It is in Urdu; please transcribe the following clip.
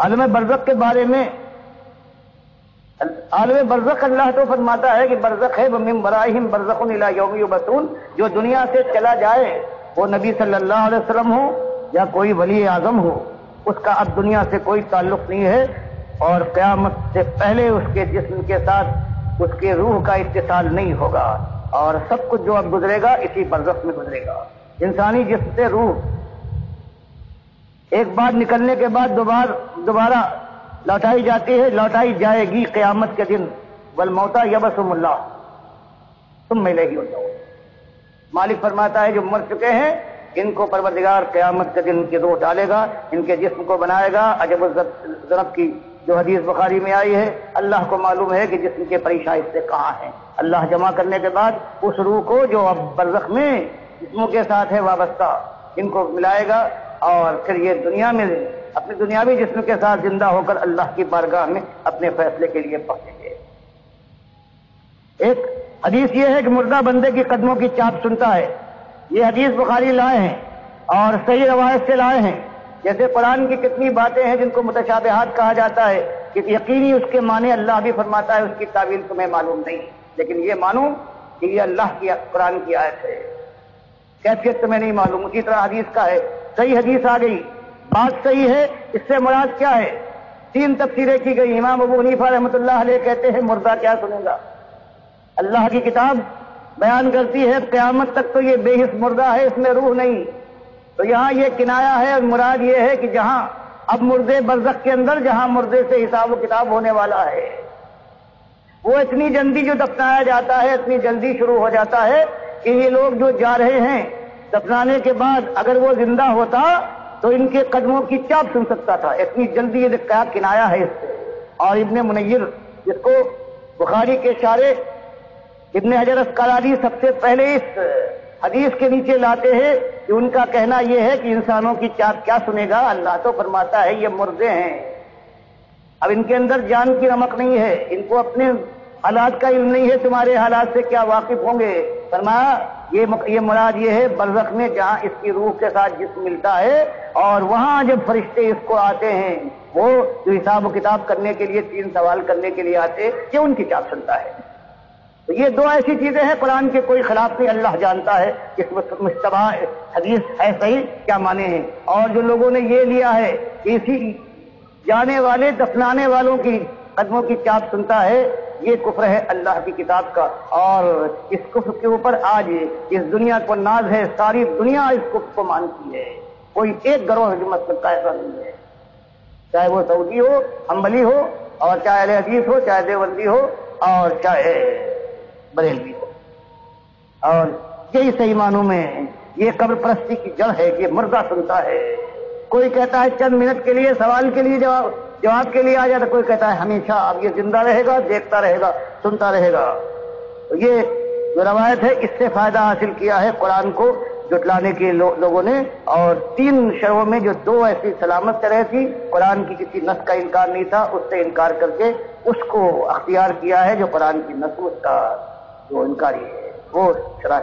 عالم برزخ کے بارے میں عالم برزخ اللہ تو فرماتا ہے کہ برزخ ہے وَمِن وَرَائِهِمْ بَرْزَخٌ إِلَىٰ يَوْمِ يُبْعَثُونَ، جو دنیا سے چلا جائے وہ نبی صلی اللہ علیہ وسلم ہو یا کوئی ولی اعظم ہو، اس کا اب دنیا سے کوئی تعلق نہیں ہے، اور قیامت سے پہلے اس کے جسم کے ساتھ اس کے روح کا اتصال نہیں ہوگا، اور سب کچھ جو اب گزرے گا اسی برزخ میں گزرے گا۔ انسانی جسم سے روح ایک بار نکلنے کے بعد دوبارہ لوٹائی جاتی ہے، لوٹائی جائے گی قیامت کے دن، والموتى یبعثهم اللہ ثم الیہ یرجعون۔ مالک فرماتا ہے جو مر چکے ہیں ان کو پروردگار قیامت کے دن ان کی روح ڈالے گا، ان کے جسم کو بنائے گا۔ عجب الذنب کی جو حدیث بخاری میں آئی ہے، اللہ کو معلوم ہے کہ جسم کے پریشاں اس سے کہاں ہیں۔ اللہ جمع کرنے کے بعد اس روح کو جو اب برزخ میں جسموں کے ساتھ ہے وابستہ، ان کو ملائے گا، اور پھر یہ دنیا میں اپنے دنیاوی جسم کے ساتھ زندہ ہو کر اللہ کی بارگاہ میں اپنے فیصلے کے لیے پہنچیں گے۔ ایک حدیث یہ ہے کہ مردہ بندے کی قدموں کی چاپ سنتا ہے، یہ حدیث بخاری لائے ہیں اور صحیح روایت سے لائے ہیں۔ جیسے قرآن کی کتنی باتیں ہیں جن کو متشابہات کہا جاتا ہے کہ یقینی اس کے معنی اللہ بھی فرماتا ہے اس کی تعویل تمہیں معلوم نہیں، لیکن یہ مانو کہ یہ اللہ کی قرآن کی آیت ہے، کیفیت تمہیں نہیں معلوم۔ اسی طرح حدیث کا ہے، صحیح حدیث آ گئی، بات صحیح ہے، اس سے مراد کیا ہے؟ تین تفسیریں کی گئی۔ امام ابو حنیفہ رحمۃ اللہ علیہ کہتے ہیں مردہ کیا سنے گا، اللہ کی کتاب بیان کرتی ہے قیامت تک تو یہ بے حس مردہ ہے، اس میں روح نہیں۔ تو یہاں یہ کنایا ہے، اور مراد یہ ہے کہ جہاں اب مردے برزخ کے اندر جہاں مردے سے حساب و کتاب ہونے والا ہے، وہ اتنی جلدی جو دفنایا جاتا ہے اتنی جلدی شروع ہو جاتا ہے کہ یہ لوگ جو جا رہے ہیں دفنانے کے بعد اگر وہ زندہ ہوتا تو ان کے قدموں کی چاپ سن سکتا تھا، اتنی جلدی یہ کیا کنایا ہے اس سے۔ اور ابن منیر جس کو بخاری کے شارح ابن حجر اسقلانی سب سے پہلے اس حدیث کے نیچے لاتے ہیں کہ ان کا کہنا یہ ہے کہ انسانوں کی چاپ کیا سنے گا، اللہ تو فرماتا ہے یہ مردے ہیں، اب ان کے اندر جان کی رمق نہیں ہے، ان کو اپنے حالات کا علم نہیں ہے، تمہارے حالات سے کیا واقف ہوں گے۔ فرمایا یہ مراد یہ ہے برزخ میں جہاں اس کی روح کے ساتھ جسم ملتا ہے، اور وہاں جب فرشتے اس کو آتے ہیں وہ جو حساب و کتاب کرنے کے لیے تین سوال کرنے کے لیے آتے کہ ان کی چاپ سنتا ہے۔ تو یہ دو ایسی چیزیں ہیں قرآن کے کوئی خلاف نہیں، اللہ جانتا ہے کہ مشتبہ حدیث ہے صحیح کیا معنی ہیں۔ اور جو لوگوں نے یہ لیا ہے کہ اسی جانے والے دفنانے والوں کی قدموں کی چاپ سنتا ہے، یہ کفر ہے اللہ کی کتاب کا، اور اس کفر کے اوپر آج اس دنیا کو ناز ہے، ساری دنیا اس کفر کو مانتی ہے، کوئی ایک گروہ جماعت کا ایسا نہیں ہے، چاہے وہ سعودی ہو، حنبلی ہو، اور چاہے اہل حدیث ہو، چاہے دیوبندی ہو، اور چاہے بریلوی ہو۔ اور یہی صحیح معنوں میں یہ قبر پرستی کی جڑ ہے کہ مردہ سنتا ہے۔ کوئی کہتا ہے چند منٹ کے لیے سوال کے لیے جواب کے لیے آ جاتا، کوئی کہتا ہے ہمیشہ اب یہ زندہ رہے گا، دیکھتا رہے گا، سنتا رہے گا۔ تو یہ جو روایت ہے اس سے فائدہ حاصل کیا ہے قرآن کو جٹلانے کے لوگوں نے، اور تین شرحوں میں جو دو ایسی سلامت طرح تھی، قرآن کی کسی نص کا انکار نہیں تھا، اس سے انکار کر کے اس کو اختیار کیا ہے جو قرآن کی نص اس کا جو انکاری ہے وہ شرح